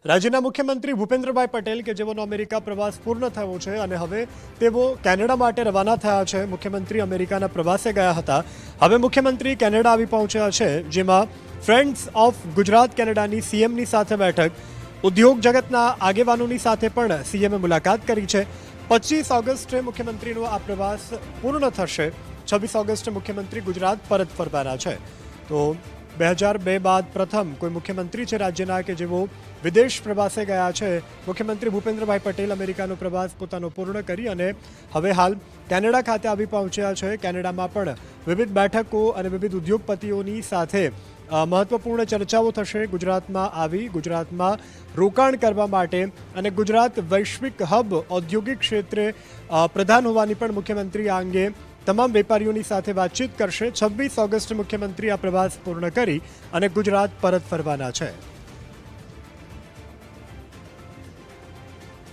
રાજ્યના મુખ્યમંત્રી ભૂપેન્દ્રભાઈ પટેલ કે જેઓનો અમેરિકા પ્રવાસ પૂર્ણ થયો છે અને હવે તેઓ કેનેડા માટે રવાના થયા છે। મુખ્યમંત્રી અમેરિકાના પ્રવાસે ગયા હતા, હવે મુખ્યમંત્રી કેનેડા આવી પહોંચ્યા છે, જેમાં ફ્રેન્ડ્સ ઓફ ગુજરાત કેનેડાની સીએમની સાથે બેઠક, ઉદ્યોગ જગતના આગેવાનોની સાથે પણ સીએમે મુલાકાત કરી છે। 25 ઓગસ્ટે મુખ્યમંત્રીનો આ પ્રવાસ પૂર્ણ થશે। 26 ઓગસ્ટે મુખ્યમંત્રી ગુજરાત પરત ફરવાના છે। તો 2002 બાદ પ્રથમ કોઈ મુખ્યમંત્રી છે રાજ્યના કે જેઓ વિદેશ પ્રવાસે ગયા છે। મુખ્યમંત્રી ભૂપેન્દ્રભાઈ પટેલ અમેરિકાનો પ્રવાસ પોતાનો પૂર્ણ કરી અને હવે હાલ કેનેડા ખાતે આવી પહોંચ્યા છે। કેનેડામાં પણ વિવિધ બેઠકો અને વિવિધ ઉદ્યોગપતિઓની સાથે મહત્વપૂર્ણ ચર્ચાઓ થશે। ગુજરાતમાં આવી ગુજરાતમાં રોકાણ કરવા માટે અને ગુજરાત વૈશ્વિક હબ ઔદ્યોગિક ક્ષેત્રે પ્રધાન હોવાની પણ મુખ્યમંત્રી આ અંગે તમામ વેપારીઓની સાથે વાતચીત કરશે। 26 ઓગસ્ટ મુખ્યમંત્રી આ પ્રવાસ પૂર્ણ કરી અને ગુજરાત પરત ફરવાના છે।